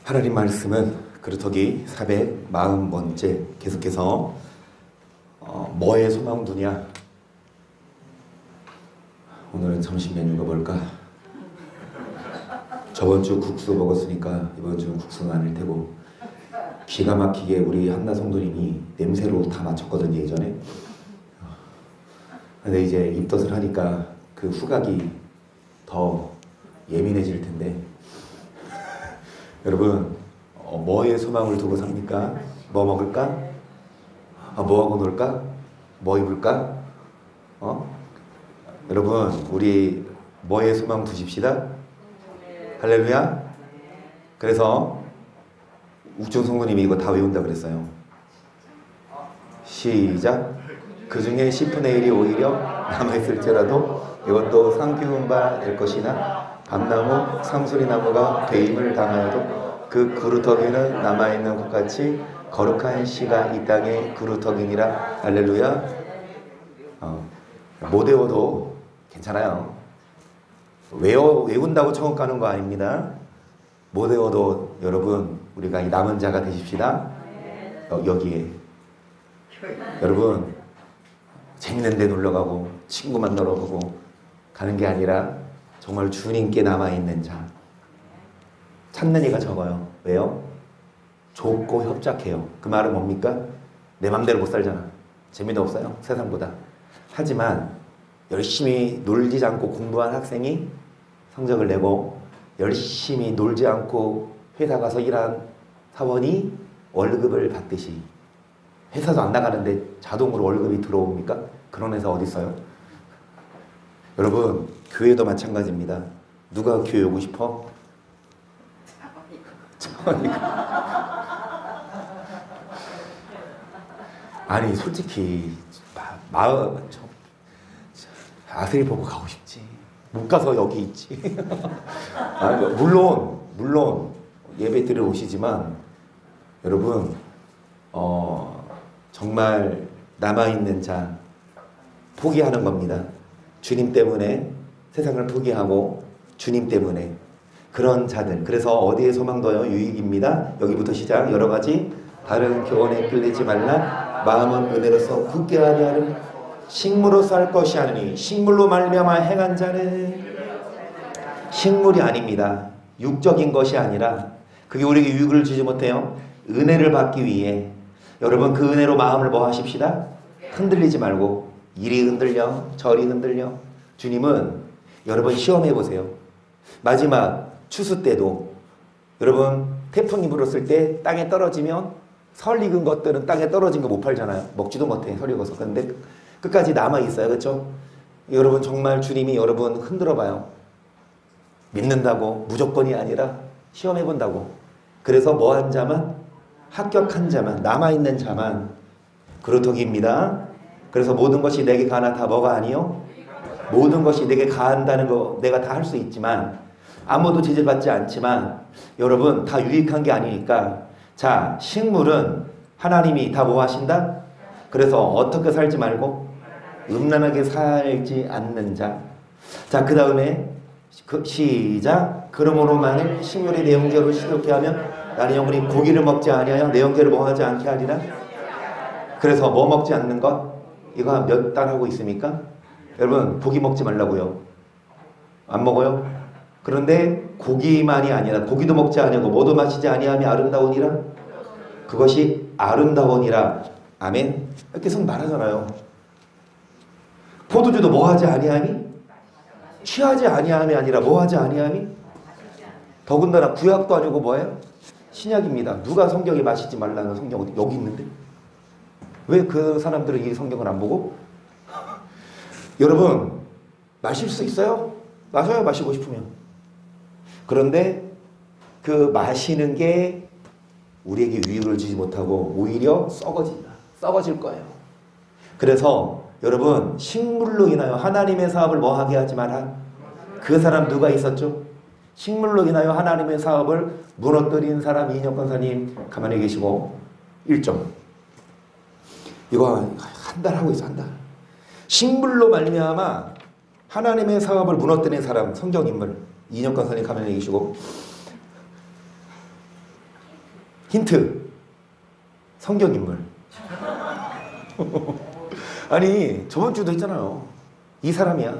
하나님 말씀은 그루터기 440번째 계속해서 뭐에 소망 두냐. 오늘은 점심 메뉴가 뭘까? 저번 주 국수 먹었으니까 이번 주는 국수는 아닐 테고, 기가 막히게 우리 한나 성도님이 냄새로 다 맞췄거든요 예전에. 근데 이제 입덧을 하니까 그 후각이 더 예민해질 텐데 여러분, 뭐에 소망을 두고 삽니까? 뭐 먹을까? 뭐 하고 놀까? 뭐 입을까? 여러분, 우리 뭐에 소망 두십시다. 할렐루야. 그래서 욱중 성도님이 이거 다 외운다 그랬어요. 시작. 그 중에 10분의 1이 오히려 남아있을지라도 이것도 상기운 바 될 것이나 밤나무, 상수리나무가 배임을 당하여도 그 그루터기는 남아있는 것같이 거룩한 씨가 이 땅의 그루터기니라. 할렐루야. 못 외워도 괜찮아요. 외운다고 천국 가는 거 아닙니다. 못 외워도 여러분, 우리가 이 남은 자가 되십시다. 여기에 여러분, 재밌는 데 놀러가고 친구 만나러 가고 가는 게 아니라 정말 주님께 남아있는 자 찾는 이가 적어요. 왜요? 좁고 협착해요. 그 말은 뭡니까? 내 맘대로 못 살잖아. 재미도 없어요, 세상보다. 하지만 열심히 놀지 않고 공부한 학생이 성적을 내고, 열심히 놀지 않고 회사 가서 일한 사원이 월급을 받듯이, 회사도 안 나가는데 자동으로 월급이 들어옵니까? 그런 회사 어디 있어요? 여러분, 교회도 마찬가지입니다. 누가 교회 오고 싶어? 아니 솔직히 마음 아들이 보고 가고 싶지. 못 가서 여기 있지. 물론 예배 드리러 오시지만 여러분, 정말 남아있는 자 포기하는 겁니다. 주님 때문에 세상을 포기하고 주님 때문에 그런 자들. 그래서 어디에 소망 둬요? 유익입니다. 여기부터 시작. 여러 가지 다른 교훈에 끌리지 말라. 마음은 은혜로서 굳게 하니 식물로서 할 것이 아니니 식물로 말미암아 행한 자는 식물이 아닙니다. 육적인 것이 아니라, 그게 우리에게 유익을 주지 못해요. 은혜를 받기 위해 여러분, 그 은혜로 마음을 뭐 하십시다. 흔들리지 말고. 이리 흔들려 저리 흔들려. 주님은, 여러분 시험해 보세요. 마지막 추수 때도 여러분, 태풍이 불었을 때 땅에 떨어지면 설 익은 것들은 땅에 떨어진 거 못 팔잖아요. 먹지도 못해, 설 익어서. 근데 끝까지 남아있어요. 그렇죠? 여러분, 정말 주님이 여러분 흔들어 봐요. 믿는다고 무조건이 아니라 시험해 본다고. 그래서 뭐 한 자만, 합격한 자만, 남아있는 자만 그루터기입니다. 그래서 모든 것이 내게 가나 다 뭐가 아니요? 모든 것이 내게 가한다는 거 내가 다 할 수 있지만, 아무도 지적받지 않지만 여러분 다 유익한 게 아니니까. 자, 식물은 하나님이 다 뭐 하신다? 그래서 어떻게 살지 말고 음란하게 살지 않는 자. 자, 그 다음에 시작. 그러므로 만일 식물이 내 형제를 시들게 하면 나는 영원히 고기를 먹지 아니하여 내 형제를 뭐 하지 않게 하리라. 그래서 뭐 먹지 않는 것? 이거 몇 달 하고 있습니까? 여러분, 고기 먹지 말라고요. 안 먹어요? 그런데 고기만이 아니라, 고기도 먹지 아니하고 뭐도 마시지 아니하며 아름다우니라. 그것이 아름다우니라. 아멘. 계속 말하잖아요. 포도주도 뭐 하지 아니하니? 취하지 아니함이 아니라 뭐 하지 아니함이? 더군다나 구약도 아니고 뭐예요? 신약입니다. 누가 성경에 마시지 말라는 성경 여기 있는데? 왜 그 사람들은 이 성경을 안 보고? 여러분, 마실 수 있어요? 마셔요, 마시고 싶으면. 그런데 그 마시는 게 우리에게 유익을 주지 못하고 오히려 썩어질 거예요. 그래서 여러분, 식물로 인하여 하나님의 사업을 뭐 하게 하지 마라. 그 사람 누가 있었죠? 식물로 인하여 하나님의 사업을 무너뜨린 사람, 이인혁 권사님 가만히 계시고 1점. 이거 한 달 하고 있어, 한 달. 식물로 말미암아 하나님의 사업을 무너뜨린 사람, 성경 인물 이인혁 권사님 가만히 계시고 힌트. 성경인물. 아니 저번 주도 했잖아요. 이 사람이야.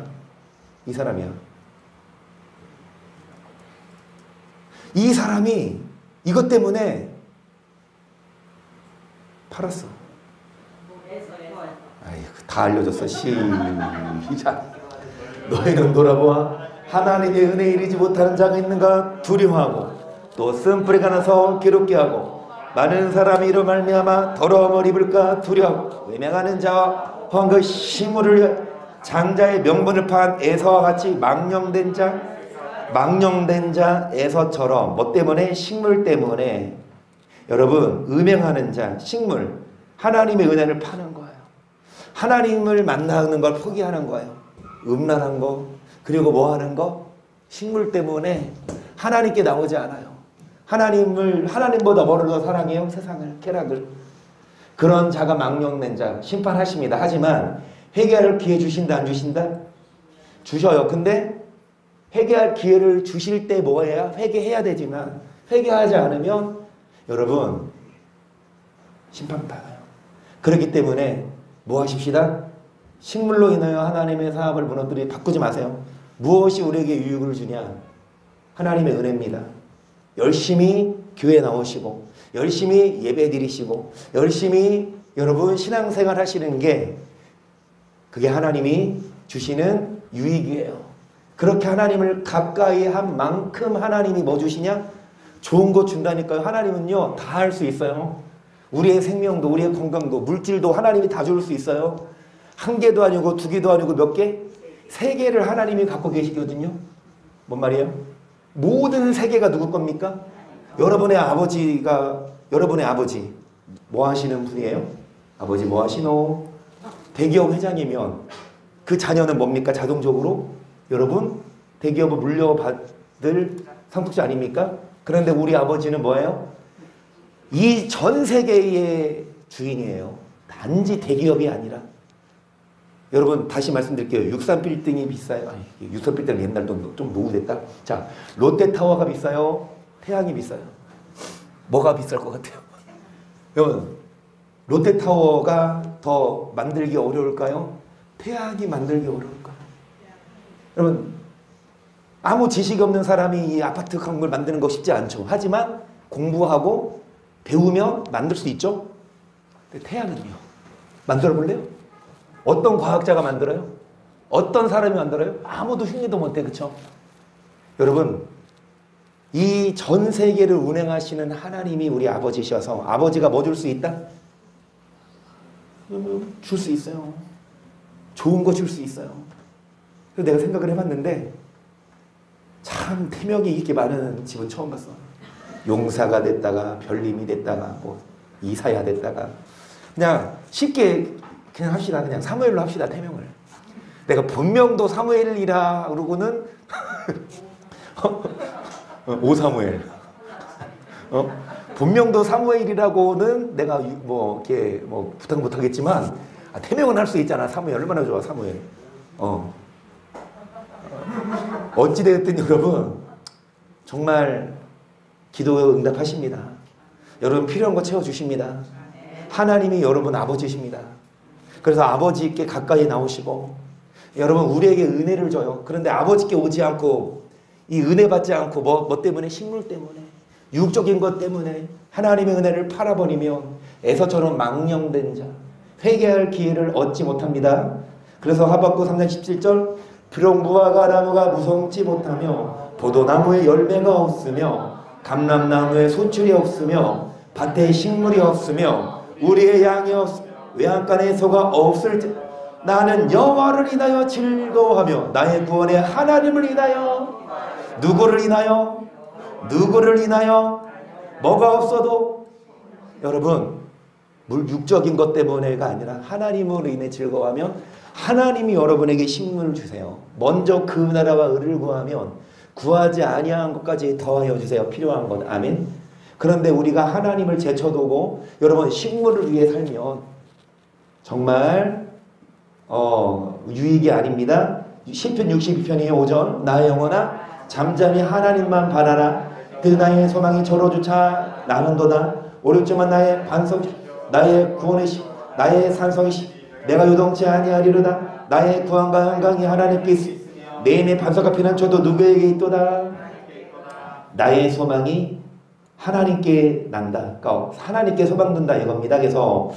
이 사람이야. 이 사람이 이것 때문에 팔았어. 아이고, 다 알려줬어. 시작. 너희는 돌아보아 하나님의 은혜에 이르지 못하는 자가 있는가 두려워하고 또 쓴뿌리 가나서 괴롭게 하고 많은 사람이 이로 말미암아 더러움을 입을까 두려워하고 외면하는 자와 허한 그 식물을 위하여 장자의 명분을 파한 에서와 같이 망령된 자 에서처럼 뭐 때문에? 식물 때문에. 여러분 음행하는 자, 식물, 하나님의 은혜를 파는 거예요. 하나님을 만나는 걸 포기하는 거예요. 음란한 거, 그리고 뭐 하는 거? 식물 때문에 하나님께 나오지 않아요. 하나님보다 뭐를 더 사랑해요? 세상을, 쾌락을. 그런 자가 망령된 자 심판하십니다. 하지만 회개할 기회 주신다 안 주신다? 주셔요. 근데 회개할 기회를 주실 때 뭐해야? 회개해야 되지만 회개하지 않으면 여러분 심판받아요. 그렇기 때문에 뭐 하십시다? 식물로 인하여 하나님의 사업을 무너뜨리 바꾸지 마세요. 무엇이 우리에게 유익을 주냐? 하나님의 은혜입니다. 열심히 교회 나오시고 열심히 예배 드리시고 열심히 여러분 신앙생활 하시는 게 그게 하나님이 주시는 유익이에요. 그렇게 하나님을 가까이 한 만큼 하나님이 뭐 주시냐? 좋은 거 준다니까요. 하나님은요 다 할 수 있어요. 우리의 생명도 우리의 건강도 물질도 하나님이 다 줄 수 있어요. 한 개도 아니고 두 개도 아니고 몇 개? 세 개를 하나님이 갖고 계시거든요. 뭔 말이에요? 모든 세계가 누구 겁니까? 여러분의 아버지가, 여러분의 아버지 뭐 하시는 분이에요? 아버지 뭐 하시노? 대기업 회장이면 그 자녀는 뭡니까? 자동적으로 여러분 대기업을 물려받을 상속자 아닙니까? 그런데 우리 아버지는 뭐예요? 이 전 세계의 주인이에요. 단지 대기업이 아니라. 여러분 다시 말씀드릴게요. 63빌딩이 비싸요. 63빌딩은 옛날도 좀 노후됐다. 자, 롯데타워가 비싸요? 태양이 비싸요? 뭐가 비쌀 것 같아요? 여러분 롯데타워가 더 만들기 어려울까요? 태양이 만들기 어려울까요? 여러분 아무 지식 없는 사람이 이 아파트 건물 만드는 거 쉽지 않죠. 하지만 공부하고 배우면 만들 수 있죠. 근데 태양은요? 만들어 볼래요? 어떤 과학자가 만들어요? 어떤 사람이 만들어요? 아무도 흉내도 못해. 그렇죠? 여러분 이 전 세계를 운행하시는 하나님이 우리 아버지셔서 아버지가 뭐 줄 수 있다? 줄 수 있어요. 좋은 거 줄 수 있어요. 그래서 내가 생각을 해봤는데 참 탐욕이 이렇게 많은 집은 처음 봤어. 용사가 됐다가 별님이 됐다가 뭐 이사야 됐다가 그냥 쉽게 그냥 합시다. 그냥 사무엘로 합시다. 탐욕을. 내가 본명도 사무엘이라 그러고는 오사무엘. 본명도 사무엘이라고는 내가 뭐 이렇게 뭐 부탁 못 하겠지만 탐욕은 할 수 있잖아. 사무엘 얼마나 좋아. 사무엘. 어찌되었든 여러분 정말 기도 응답하십니다. 여러분 필요한 거 채워주십니다. 하나님이 여러분 아버지십니다. 그래서 아버지께 가까이 나오시고 여러분 우리에게 은혜를 줘요. 그런데 아버지께 오지 않고 이 은혜 받지 않고 뭐 때문에? 식물 때문에 육적인 것 때문에 하나님의 은혜를 팔아버리면 에서처럼 망령된 자 회개할 기회를 얻지 못합니다. 그래서 하박국 3장 17절 비록 무화과 나무가 무성치 못하며 포도나무에 열매가 없으며 감람나무에 소출이 없으며 밭에 식물이 없으며 우리의 양이 외양간에 소가 없을지 나는 여호와를 인하여 즐거워하며 나의 구원의 하나님을 인하여 누구를 인하여? 누구를 인하여? 뭐가 없어도 여러분 육적인 것 때문에가 아니라 하나님으로 인해 즐거워하며 하나님이 여러분에게 식물을 주세요. 먼저 그 나라와 의를 구하면 구하지 아니한 것까지 더하여 주세요. 필요한 것. 아멘. 그런데 우리가 하나님을 제쳐두고 여러분 식물을 위해 살면 정말 유익이 아닙니다. 시편 62편의 5절 나의 영혼아 잠잠히 하나님만 바라라. 나의 소망이 저로조차 나는도다. 오륙지만 나의 반석이 나의 구원이시 나의 산성이시 내가 요동치 아니하리로다. 나의 구원과 영광이 하나님께 있으니 내 힘의 반석 앞에는 저도 누구에게 있도다. 나의 소망이 하나님께 난다. 그러니까 하나님께 소망 둔다 이겁니다. 그래서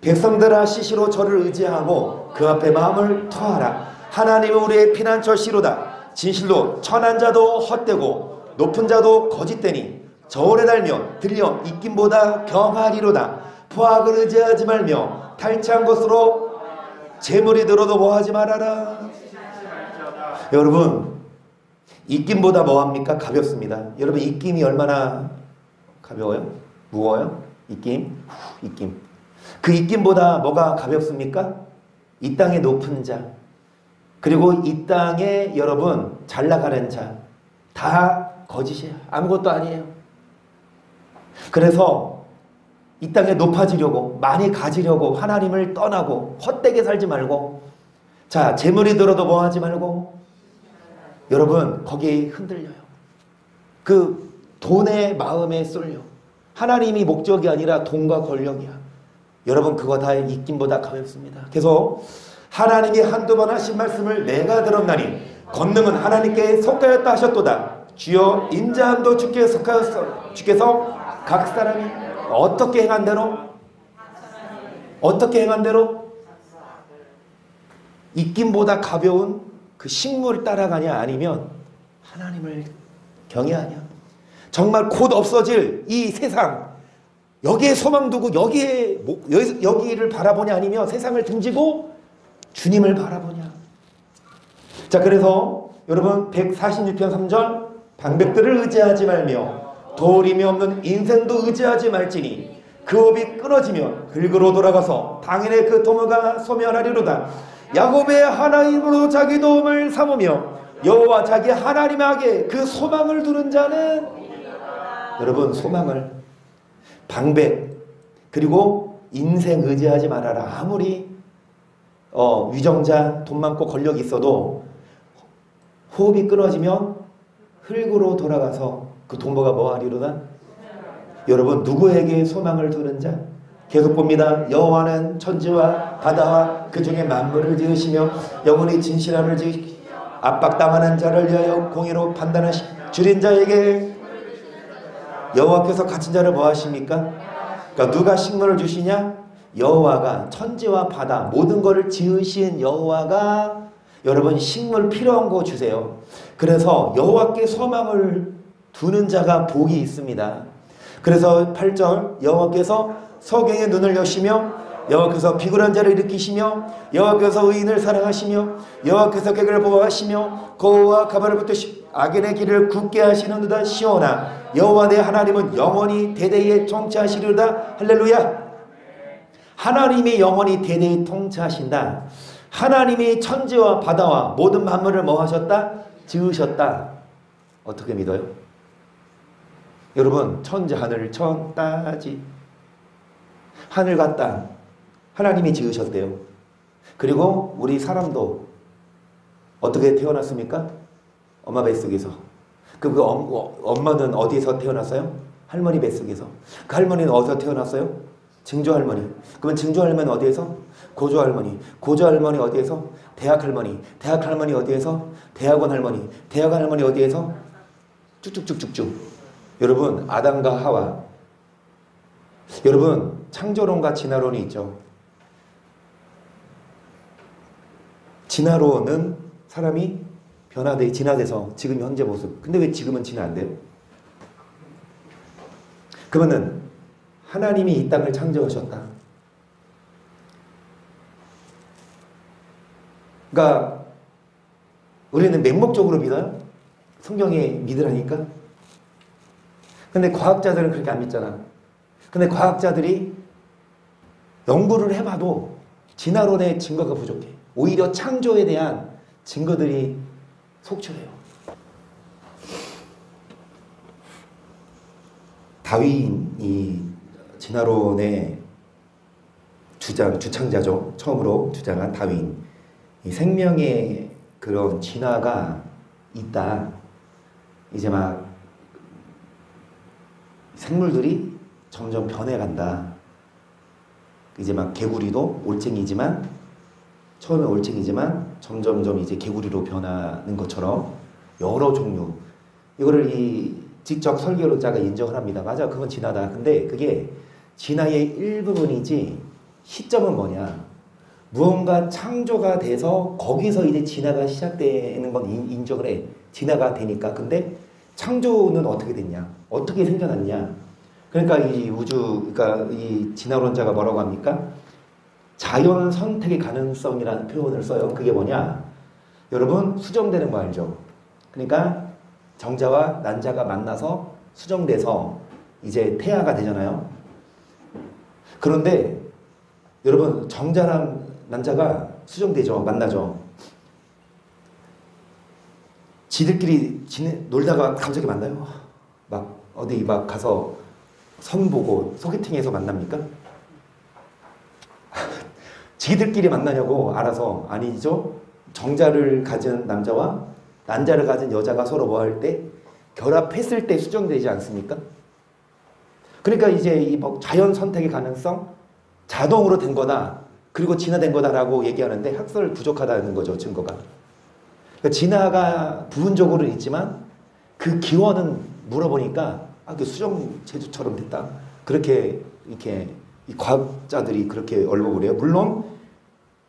백성들아 시시로 저를 의지하고 그 앞에 마음을 토하라. 하나님은 우리의 피난처시로다. 진실로 천한 자도 헛되고 높은 자도 거짓되니 저울에 달며 들려 입김보다 경하리로다. 포악을 의지하지 말며 탈취한 것으로 재물이 들어도 뭐하지 말아라. 여러분 입김보다 뭐합니까? 가볍습니다. 여러분 입김이 얼마나 가벼워요? 무거워요? 입김? 입김. 그 입김보다 뭐가 가볍습니까? 이 땅의 높은 자, 그리고 이 땅에 여러분 잘 나가는 자, 다 거짓이에요. 아무것도 아니에요. 그래서 이 땅에 높아지려고 많이 가지려고 하나님을 떠나고 헛되게 살지 말고, 자 재물이 들어도 뭐 하지 말고, 여러분 거기에 흔들려요. 그 돈의 마음에 쏠려. 하나님이 목적이 아니라 돈과 권력이야. 여러분 그거 다 입김보다 가볍습니다. 그래서 하나님이 한두 번 하신 말씀을 내가 들었나니 권능은 하나님께 속하였다 하셨도다. 주여 인자함도 주께 속하였어. 주께서 각 사람이 어떻게 행한 대로, 어떻게 행한 대로 입김보다 가벼운 그 식물을 따라가냐, 아니면 하나님을 경외하냐. 정말 곧 없어질 이 세상, 여기에 소망 두고 여기를 바라보냐, 아니면 세상을 등지고 주님을 바라보냐. 자, 그래서 여러분 146편 3절, 방백들을 의지하지 말며 도림이 없는 인생도 의지하지 말지니 그 업이 끊어지면 흙으로 돌아가서 당연히 그 도무가 소멸하리로다. 야곱의 하나님으로 자기 도움을 삼으며 여호와 자기 하나님에게 그 소망을 두는 자는, 여러분 소망을, 방백 그리고 인생 의지하지 말아라. 아무리 위정자, 돈 많고 권력이 있어도 호흡이 끊어지면 흙으로 돌아가서 그 동무가 뭐하리로다. 여러분 누구에게 소망을 두는 자? 계속 봅니다. 여호와는 천지와 바다와 그 중에 만물을 지으시며 영원히 진실함을 지으시고 압박당하는 자를 위하여 공의로 판단하시 줄인 자에게, 여호와께서 갇힌 자를 뭐 하십니까? 그러니까 누가 식물을 주시냐? 여호와가, 천지와 바다 모든 것을 지으신 여호와가 여러분 식물 필요한 거 주세요. 그래서 여호와께 소망을 두는 자가 복이 있습니다. 그래서 8절, 여호와께서 소경의 눈을 여시며 여호와께서 비굴한 자를 일으키시며 여호와께서 의인을 사랑하시며 여호와께서 객을 보호하시며 거우와 가발을 붙드시고 악인의 길을 굳게 하시는도다. 시온아 여호와 내 하나님은 영원히 대대에 통치하시리로다. 할렐루야. 하나님이 영원히 대대에 통치하신다. 하나님이 천지와 바다와 모든 만물을 뭐 하셨다? 지으셨다. 어떻게 믿어요? 여러분 천지 하늘 천 따지 하늘과 땅 하나님이 지으셨대요. 그리고 우리 사람도 어떻게 태어났습니까? 엄마 뱃속에서. 그 엄마는 어디서 태어났어요? 할머니 뱃속에서. 그 할머니는 어디서 태어났어요? 증조 할머니. 그러면 증조 할머니는 어디에서? 고조 할머니. 고조 할머니 어디에서? 대학 할머니. 대학 할머니 어디에서? 대학원 할머니. 대학원 할머니 어디에서? 쭉쭉쭉쭉쭉. 여러분 아담과 하와. 여러분 창조론과 진화론이 있죠. 진화론은 사람이 진화돼서 지금 현재 모습. 근데 왜 지금은 진화 안 돼요? 그러면은 하나님이 이 땅을 창조하셨다. 그러니까 우리는 맹목적으로 믿어요? 성경에 믿으라니까? 근데 과학자들은 그렇게 안 믿잖아. 근데 과학자들이 연구를 해봐도 진화론의 증거가 부족해. 오히려 창조에 대한 증거들이 속출해요. 다윈이 진화론의 주창자죠. 처음으로 주장한 다윈. 이 생명의 그런 진화가 있다. 이제 막 생물들이 점점 변해간다. 이제 막 개구리도 올챙이지만 처음에 올챙이지만 점점점 이제 개구리로 변하는 것처럼 여러 종류. 이거를 이 지적 설계론자가 인정을 합니다. 맞아, 그건 진화다. 근데 그게 진화의 일부분이지 시점은 뭐냐? 무언가 창조가 돼서 거기서 이제 진화가 시작되는 건 인정을 해. 진화가 되니까. 근데 창조는 어떻게 됐냐? 어떻게 생겨났냐? 그러니까 이 우주, 그러니까 이 진화론자가 뭐라고 합니까? 자연 선택의 가능성이라는 표현을 써요. 그게 뭐냐? 여러분, 수정되는 거 알죠? 그러니까 정자와 난자가 만나서 수정돼서 이제 태아가 되잖아요. 그런데 여러분, 정자랑 난자가 수정되죠. 만나죠. 지들끼리 놀다가 갑자기 만나요. 막 어디 막 가서 선 보고 소개팅해서 만납니까? 지들끼리 만나냐고 알아서. 아니죠. 정자를 가진 남자와 난자를 가진 여자가 서로 뭐 할 때 결합했을 때 수정되지 않습니까? 그러니까 이제 이 뭐 자연 선택의 가능성, 자동으로 된 거다, 그리고 진화된 거다라고 얘기하는데 학설 부족하다는 거죠. 증거가. 그러니까 진화가 부분적으로는 있지만 그 기원은 물어보니까 그 수정 제주처럼 됐다. 그렇게 이렇게 이 과학자들이 그렇게 얼굴을 해요. 물론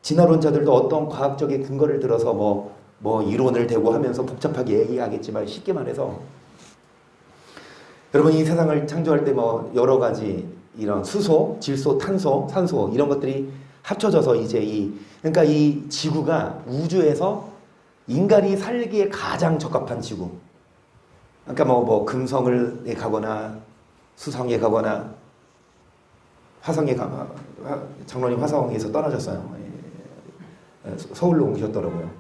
진화론자들도 어떤 과학적인 근거를 들어서 뭐 이론을 대고 하면서 복잡하게 얘기하겠지만 쉽게 말해서 여러분 이 세상을 창조할 때 뭐 여러 가지 이런 수소, 질소, 탄소, 산소 이런 것들이 합쳐져서 이제 그러니까 이 지구가 우주에서 인간이 살기에 가장 적합한 지구. 그러니까 뭐 금성에 가거나 수성에 가거나 화성에 장로님 화성에서 떠나셨어요. 서울로 옮기셨더라고요.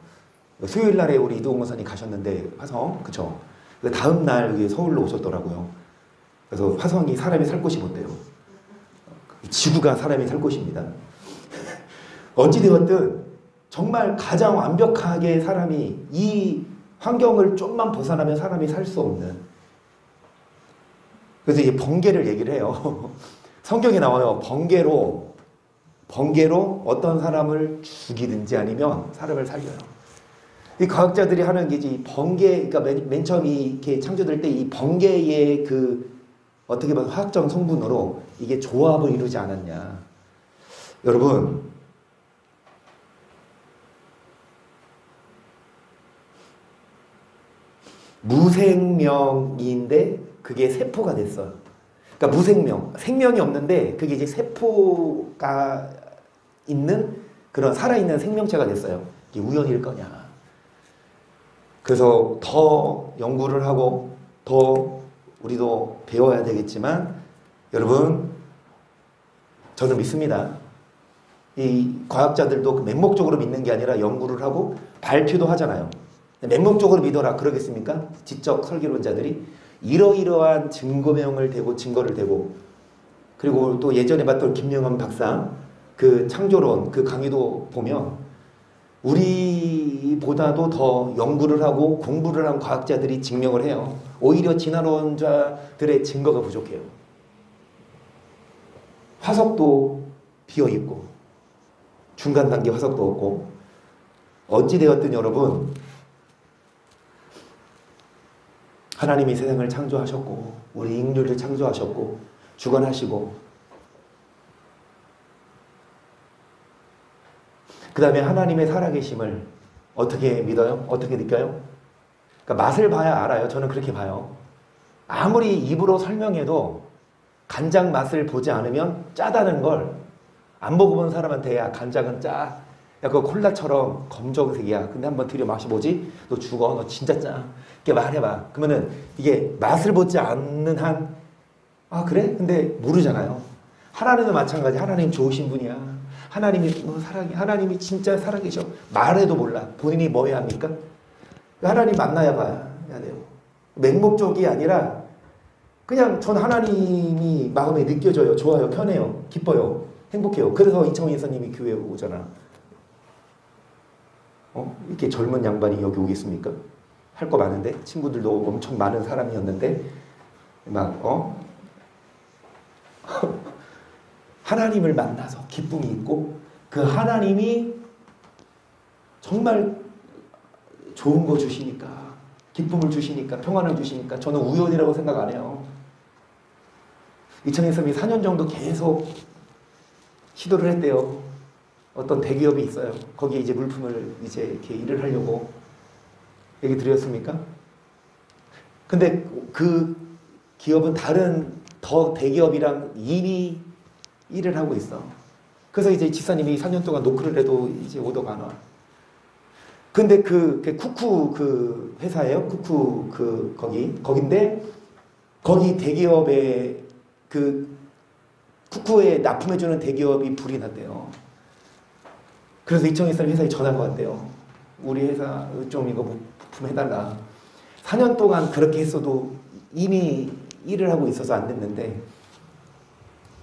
수요일 날에 우리 이동훈 선생님 가셨는데 화성, 그쵸? 그 다음 날 서울로 오셨더라고요. 그래서 화성이 사람이 살 곳이 못돼요. 지구가 사람이 살 곳입니다. 어찌되었든 정말 가장 완벽하게 사람이 이 환경을 좀만 벗어나면 사람이 살 수 없는. 그래서 이제 번개를 얘기를 해요. 성경에 나와요. 번개로 어떤 사람을 죽이든지 아니면 사람을 살려요. 이 과학자들이 하는 게 이제 번개, 그러니까 맨 처음 이렇게 창조될 때 이 번개의 그 어떻게 보면 화학적 성분으로 이게 조합을 이루지 않았냐. 여러분, 무생명인데 그게 세포가 됐어요. 그러니까 무생명, 생명이 없는데 그게 이제 세포가 있는 그런 살아있는 생명체가 됐어요. 이게 우연일 거냐. 그래서 더 연구를 하고 더 우리도 배워야 되겠지만 여러분 저는 믿습니다. 이 과학자들도 맹목적으로 믿는 게 아니라 연구를 하고 발표도 하잖아요. 맹목적으로 믿어라 그러겠습니까? 지적 설계론자들이 이러이러한 증거명을 대고 증거를 대고 그리고 또 예전에 봤던 김영환 박사 그 창조론 그 강의도 보면 우리보다도 더 연구를 하고 공부를 한 과학자들이 증명을 해요. 오히려 진화론자들의 증거가 부족해요. 화석도 비어있고 중간 단계 화석도 없고 어찌되었든 여러분 하나님이 세상을 창조하셨고 우리 인류를 창조하셨고 주관하시고 그 다음에 하나님의 살아계심을 어떻게 믿어요? 어떻게 느껴요? 그러니까 맛을 봐야 알아요. 저는 그렇게 봐요. 아무리 입으로 설명해도 간장 맛을 보지 않으면 짜다는 걸 안 먹어본 사람한테 야 간장은 짜. 야 그거 콜라처럼 검정색이야. 근데 한번 들여 마셔보지? 너 죽어. 너 진짜 짜. 이렇게 말해봐. 그러면은 이게 맛을 보지 않는 한 아 그래? 근데 모르잖아요. 하나님도 마찬가지. 하나님 좋으신 분이야. 하나님이 사랑해. 하나님이 진짜 살아계셔. 말해도 몰라. 본인이 뭐 해야 합니까? 하나님 만나야 봐야 돼요. 맹목적이 아니라 그냥 전 하나님이 마음에 느껴져요. 좋아요. 편해요. 기뻐요. 행복해요. 그래서 이청희 예수님이 교회에 오잖아. 이렇게 젊은 양반이 여기 오겠습니까? 할 거 많은데 친구들도 엄청 많은 사람이었는데 막 하나님을 만나서 기쁨이 있고 그 하나님이 정말 좋은 거 주시니까 기쁨을 주시니까 평안을 주시니까 저는 우연이라고 생각 안 해요. 이창희 선생님이 4년 정도 계속 시도를 했대요. 어떤 대기업이 있어요. 거기에 이제 물품을 이제 이렇게 일을 하려고 얘기 드렸습니까? 근데 그 기업은 다른 더 대기업이랑 이미 일을 하고 있어. 그래서 이제 집사님이 4년 동안 노크를 해도 이제 오더가 안 와. 근데 그 쿠쿠 그 회사예요. 쿠쿠 그 거긴데 거기 대기업에 그 쿠쿠에 납품해주는 대기업이 불이 났대요. 그래서 이청희 쌤 회사에 전화가 왔대요. 우리 회사 좀 이거 부품 해달라. 4년 동안 그렇게 했어도 이미 일을 하고 있어서 안 됐는데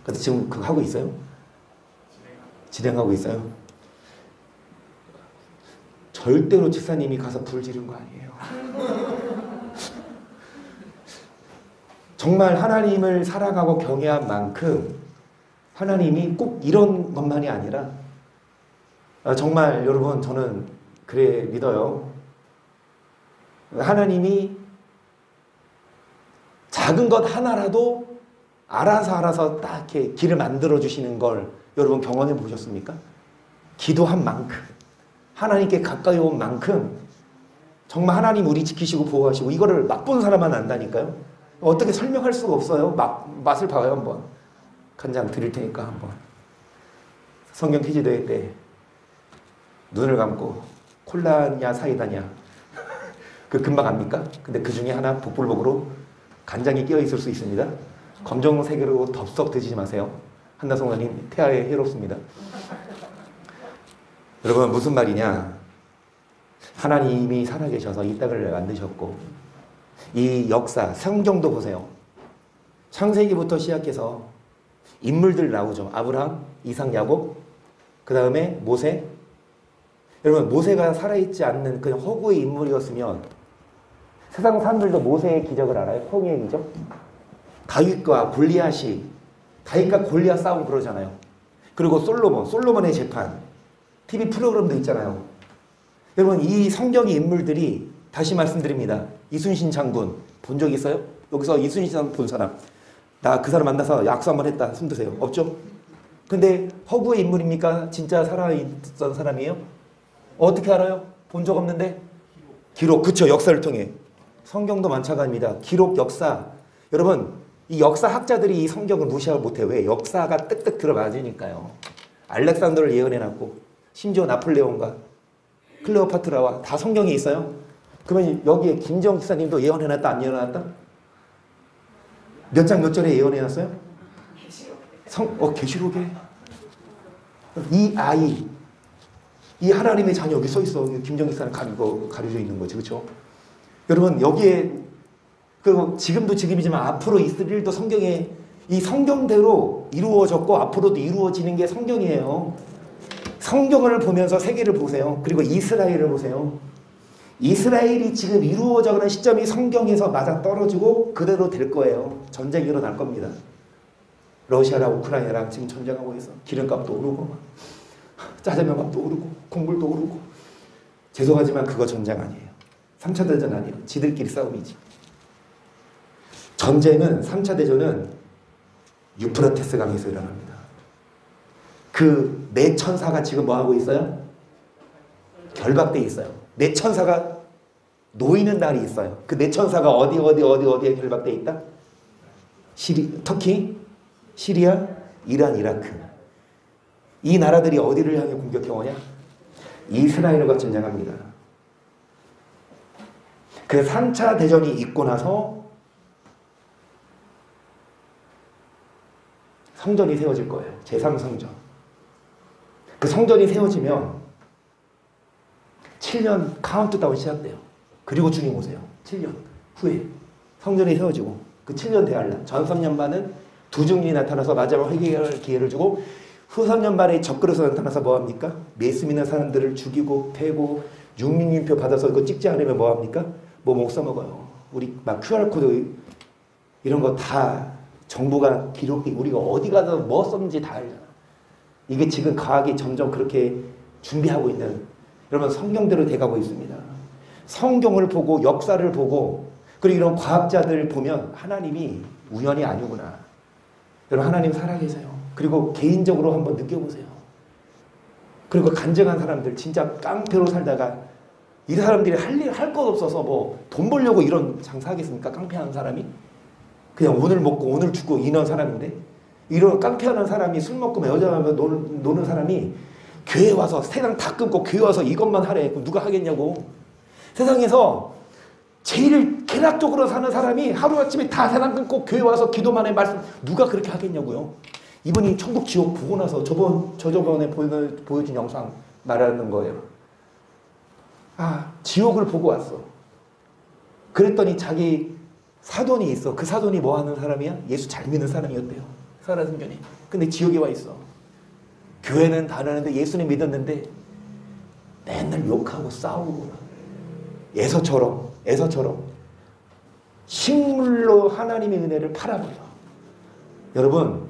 그래서 지금 그거 하고 있어요? 진행하고 있어요? 절대로 집사님이 가서 불 지른 거 아니에요. 정말 하나님을 사랑하고 경외한 만큼 하나님이 꼭 이런 것만이 아니라 정말 여러분 저는 그래 믿어요. 하나님이 작은 것 하나라도 알아서 딱 이렇게 길을 만들어 주시는 걸 여러분 경험해 보셨습니까? 기도한 만큼 하나님께 가까이 온 만큼 정말 하나님 우리 지키시고 보호하시고 이거를 맛본 사람만 안다니까요. 어떻게 설명할 수가 없어요. 맛을 봐요. 한번 간장 드릴 테니까 한번. 성경 퀴즈 대회 때 눈을 감고 콜라냐 사이다냐 그 금방 압니까? 근데 그 중에 하나 복불복으로 간장이 끼어 있을 수 있습니다. 검정색으로 덥석 드시지 마세요. 한나성사님 태아에 해롭습니다. 여러분 무슨 말이냐? 하나님이 살아계셔서 이 땅을 만드셨고 이 역사, 성경도 보세요. 창세기부터 시작해서 인물들 나오죠. 아브라함, 이삭, 야곱, 그 다음에 모세. 여러분 모세가 살아있지 않는 그냥 허구의 인물이었으면 세상 사람들도 모세의 기적을 알아요? 홍해의 기적? 다윗과 골리앗이 다윗과 골리앗 싸움 그러잖아요. 그리고 솔로몬의 재판 TV 프로그램도 있잖아요. 여러분 이 성경의 인물들이 다시 말씀드립니다. 이순신 장군 본 적 있어요? 여기서 이순신 장군 본 사람 나 그 사람 만나서 약속 한번 했다 손 드세요. 없죠? 근데 허구의 인물입니까? 진짜 살아있던 사람이에요? 어떻게 알아요? 본 적 없는데? 기록, 그쵸, 역사를 통해. 성경도 마찬가지입니다. 기록, 역사. 여러분 이 역사학자들이 이 성경을 무시하고 못해요. 왜? 역사가 뜩뜩 들어맞으니까요. 알렉산더를 예언해놨고 심지어 나폴레옹과 클레오파트라와 다 성경에 있어요. 그러면 여기에 김정 기사님도 예언해놨다 안 예언해놨다? 몇 장 몇 절에 예언해놨어요? 계시록에 이 아이 이 하나님의 자녀 여기 써있어. 김정 기사는 가려져 있는 거지. 그렇죠? 여러분 여기에 그리고 지금도 지금이지만 앞으로 있을 일도 성경에 이 성경대로 이루어졌고 앞으로도 이루어지는 게 성경이에요. 성경을 보면서 세계를 보세요. 그리고 이스라엘을 보세요. 이스라엘이 지금 이루어져가는 시점이 성경에서 맞아떨어지고 그대로 될 거예요. 전쟁이 일어날 겁니다. 러시아랑 우크라이나랑 지금 전쟁하고 있어. 기름값도 오르고 짜장면 값도 오르고 국물도 오르고. 죄송하지만 그거 전쟁 아니에요. 3차 대전 아니에요. 지들끼리 싸움이지. 전쟁은 3차 대전은 유프라테스 강에서 일어납니다. 그 내 천사가 지금 뭐 하고 있어요? 결박돼 있어요. 내 천사가 놓이는 날이 있어요. 그 내 천사가 어디에 결박돼 있다? 터키, 시리아, 이란, 이라크. 이 나라들이 어디를 향해 공격해 오냐? 이스라엘과 전쟁합니다. 그 3차 대전이 있고 나서 성전이 세워질 거예요. 제3성전. 그 성전이 세워지면 7년 카운트다운 시작돼요. 그리고 주님 오세요. 7년 후에 성전이 세워지고 그 7년 대환란 전 3년 반은 두 증인이 나타나서 마지막 회개할 기회를 주고 후 3년 반에 적그리스도가 나타나서 뭐합니까? 예수 믿는 사람들을 죽이고 패고 육민인표 받아서 이거 찍지 않으면 뭐합니까? 뭐 못 써먹어요. 우리 막 QR코드 이런 거 다 정부가 기록이 우리가 어디 가서 뭐 썼는지 다 알잖아. 이게 지금 과학이 점점 그렇게 준비하고 있는, 여러분 성경대로 돼가고 있습니다. 성경을 보고 역사를 보고 그리고 이런 과학자들 보면 하나님이 우연이 아니구나. 여러분 하나님 살아계세요. 그리고 개인적으로 한번 느껴보세요. 그리고 간증한 사람들 진짜 깡패로 살다가 이 사람들이 할 일 할 것 없어서 뭐 돈 벌려고 이런 장사하겠습니까? 깡패하는 사람이? 그냥 오늘 먹고 오늘 죽고 이런 사람인데, 이런 깡패하는 사람이 술 먹고 여자하며 노는 사람이 교회 와서 세상 다 끊고 교회 와서 이것만 하래. 그럼 누가 하겠냐고. 세상에서 제일 쾌락적으로 사는 사람이 하루아침에 다 세상 끊고 교회 와서 기도만 해 말씀, 누가 그렇게 하겠냐고요. 이분이 천국 지옥 보고 나서 저번에 보여준 영상 말하는 거예요. 아, 지옥을 보고 왔어. 그랬더니 자기 사돈이 있어. 그 사돈이 뭐 하는 사람이야? 예수 잘 믿는 사람이었대요. 살아생전에. 근데 지옥에 와 있어. 교회는 다니는데 예수님 믿었는데 맨날 욕하고 싸우고 에서처럼 식물로 하나님의 은혜를 팔아버려. 여러분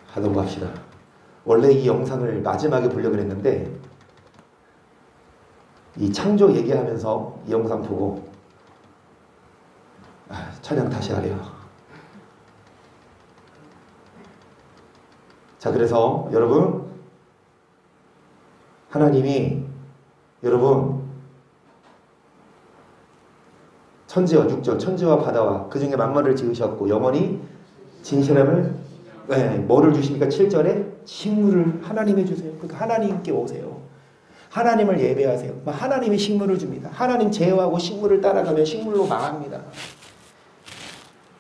하던 거 합시다. 원래 이 영상을 마지막에 보려고 했는데 이 창조 얘기하면서 이 영상 보고 찬양 다시 하래요. 자, 그래서 여러분 하나님이 여러분 천지와 육조, 천지와 바다와 그 중에 만물을 지으셨고 영원히 진실함을 뭐를 주십니까? 7절에 식물을 하나님이 주세요. 그러니까 하나님께 오세요. 하나님을 예배하세요. 하나님이 식물을 줍니다. 하나님 제어하고 식물을 따라가면 식물로 망합니다.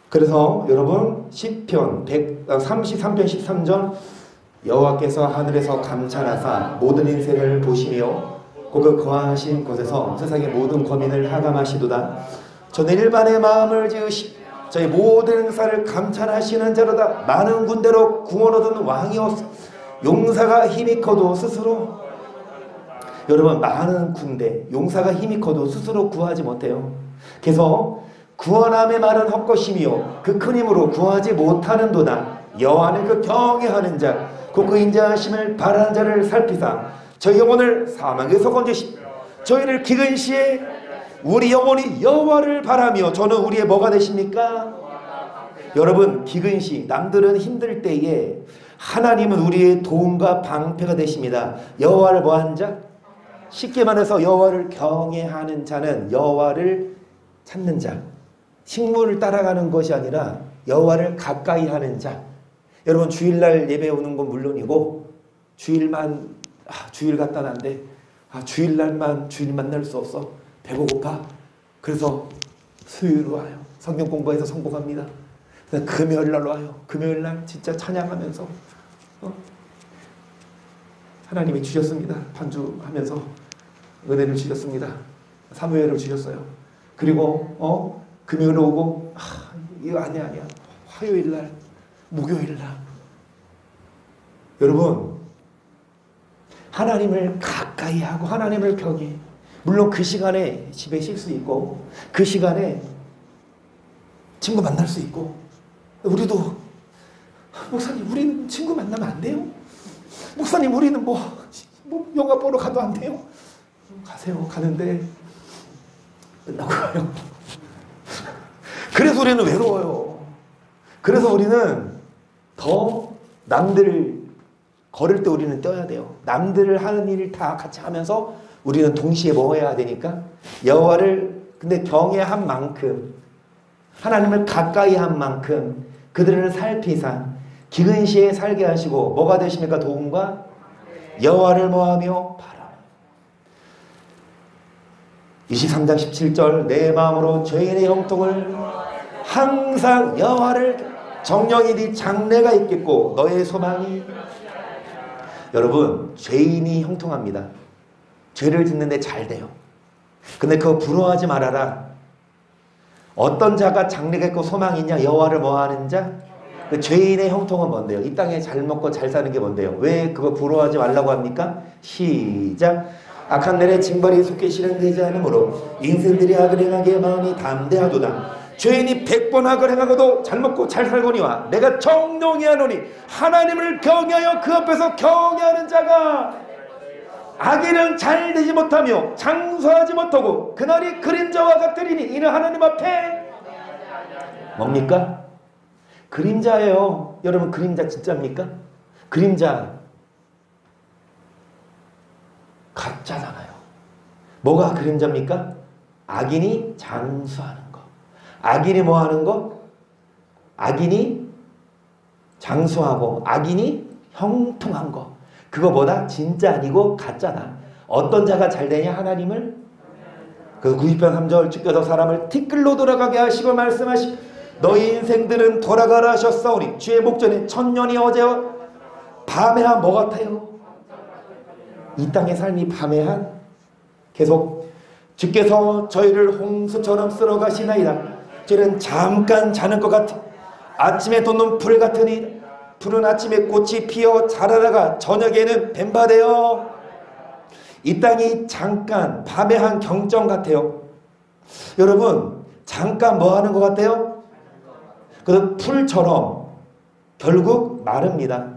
그래서 여러분 시편 33편 13절 여호와께서 하늘에서 감찰하사 모든 인생을 보시며 그 거하신 곳에서 세상의 모든 거민을 하감하시도다. 저는 일반의 마음을 지으시 저희 모든 행사를 감찰하시는 자로다. 많은 군대로 구원 얻은 왕이었어. 용사가 힘이 커도 스스로 여러분 많은 군대 용사가 힘이 커도 스스로 구하지 못해요. 그래서 구원함의 말은 헛것이며 그 큰 힘으로 구하지 못하는도다. 여호와는 그 경외하는 자 곧 그 인자하심을 바라는 자를 살피사 저희 영혼을 사망에서 건지시 저희를 기근 시에 우리 영혼이 여호와를 바라며 저는 우리의 뭐가 되십니까? 여러분 기근 시 남들은 힘들 때에 하나님은 우리의 도움과 방패가 되십니다. 여호와를 뭐하는 자? 쉽게 말해서 여호와를 경외하는 자는 여호와를 찾는 자. 식물을 따라가는 것이 아니라 여호와를 가까이 하는 자. 여러분 주일날 예배 오는 건 물론이고 주일만 주일 갔다 난데 주일날만 주일 만날 수 없어. 배고파. 그래서 수요일 와요. 성경 공부해서 성공합니다. 금요일날 와요. 금요일날 진짜 찬양하면서 하나님이 주셨습니다. 반주하면서 은혜를 주셨습니다. 사무엘을 주셨어요. 그리고 금요일 오고 이거 아니야. 화요일날 목요일날 여러분 하나님을 가까이 하고 하나님을 경외. 물론 그 시간에 집에 쉴 수 있고 그 시간에 친구 만날 수 있고 우리도 목사님 우리는 친구 만나면 안 돼요? 목사님 우리는 뭐 영화 보러 가도 안 돼요? 가세요. 가는데 끝나고 가요. 그래서 우리는 외로워요. 그래서 우리는 더 남들 걸을 때 우리는 뛰어야 돼요. 남들 하는 일 다 같이 하면서 우리는 동시에 뭐 해야 되니까 여호와를 근데 경외한 만큼 하나님을 가까이 한 만큼 그들을 살피사 기근 시에 살게 하시고 뭐가 되십니까? 도움과 여호와를 뭐하며 바라. 23장 17절 내 마음으로 죄인의 형통을 항상 여호와를 정령이 네 장래가 있겠고 너의 소망이 여러분 죄인이 형통합니다. 죄를 짓는데 잘 돼요. 근데 그거 부러워하지 말아라. 어떤 자가 장래가 있고 소망이 있냐? 여호와를 뭐하는 자? 그 죄인의 형통은 뭔데요? 이 땅에 잘 먹고 잘 사는 게 뭔데요? 왜 그거 부러워하지 말라고 합니까? 시작. 악한 날에 징벌이 속히 실행되지 않으므로 인생들이 악을 행하기에 마음이 담대하도다. 죄인이 100번 악을 행하고도 잘 먹고 잘 살거니와 내가 정령히 하노니 하나님을 경외하여 그 앞에서 경외하는 자가 악일은 잘 되지 못하며 장수하지 못하고 그날이 그림자와 같으리니 이는 하나님 앞에 뭡니까? 그림자예요. 여러분, 그림자 진짜입니까? 그림자 가짜잖아요. 뭐가 그림자입니까? 악인이 장수하는 거. 악인이 뭐 하는 거? 악인이 장수하고 악인이 형통한 거. 그거보다 진짜 아니고 가짜다. 어떤 자가 잘 되냐? 하나님을. 그래서 90편 3절 주께서 사람을 티끌로 돌아가게 하시고 말씀하시 너희 인생들은 돌아가라 하셨사오니 주의 목전에 천년이 어제와 밤에 한 뭐 같아요? 이 땅의 삶이 밤에 한 계속 주께서 저희를 홍수처럼 쓸어가시나이다. 저희는 잠깐 자는 것 같아. 아침에 돋는 불 같으니 푸른 아침에 꽃이 피어 자라다가 저녁에는 뱀바되어 이 땅이 잠깐 밤에 한 경정 같아요. 여러분, 잠깐 뭐 하는 것 같아요? 그래서 풀처럼 결국 마릅니다.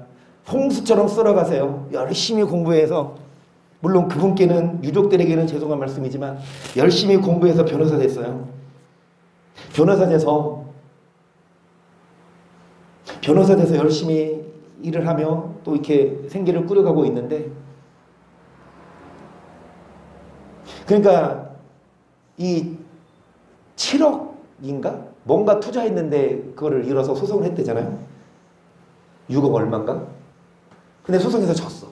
홍수처럼 쓸어가세요. 열심히 공부해서, 물론 그분께는, 유족들에게는 죄송한 말씀이지만 열심히 공부해서 변호사 됐어요. 변호사 돼서 열심히 일을 하며 또 이렇게 생계를 꾸려가고 있는데, 그러니까 이 7억인가? 뭔가 투자했는데 그거를 잃어서 소송을 했대잖아요. 6억 얼마인가? 근데 소송에서 졌어.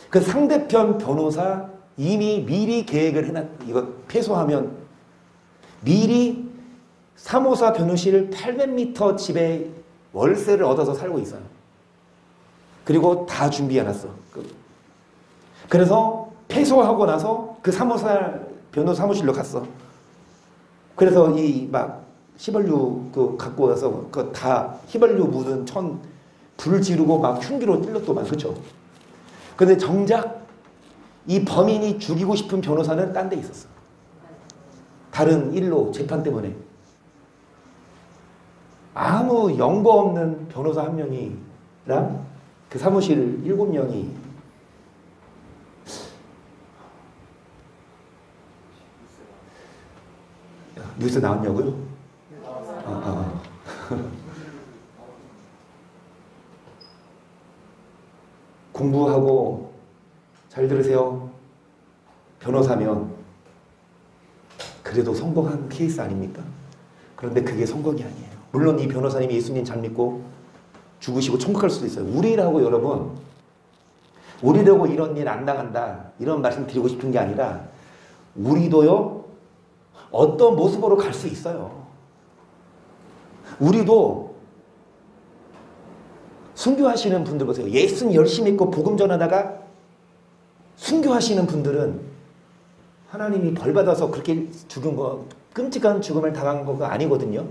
그 상대편 변호사 이미 미리 계획을 해놨, 이거 패소하면 미리 사무사 변호실 800m 집에 월세를 얻어서 살고 있어요. 그리고 다 준비해놨어. 그래서 패소하고 나서 그 사무사 변호사 사무실로 갔어. 그래서 이 막 휘발유 그 갖고 와서 그 다 휘발유 묻은 천 불 지르고 막 흉기로 찔렀더만, 그렇죠? 근데 정작 이 범인이 죽이고 싶은 변호사는 딴 데 있었어. 다른 일로 재판 때문에. 아무 연고 없는 변호사 한 명이랑 그 사무실 7명이 뉴스 나왔냐고요? 공부하고, 잘 들으세요, 변호사면 그래도 성공한 케이스 아닙니까? 그런데 그게 성공이 아니에요. 물론 이 변호사님이 예수님 잘 믿고 죽으시고 천국 갈 수도 있어요. 우리라고, 여러분, 우리라고 이런 일 안 당한다, 이런 말씀 드리고 싶은 게 아니라 우리도요 어떤 모습으로 갈 수 있어요. 우리도 순교하시는 분들 보세요. 예수님 열심히 믿고 복음 전하다가 순교하시는 분들은 하나님이 벌받아서 그렇게 죽은 거, 끔찍한 죽음을 당한 거가 아니거든요.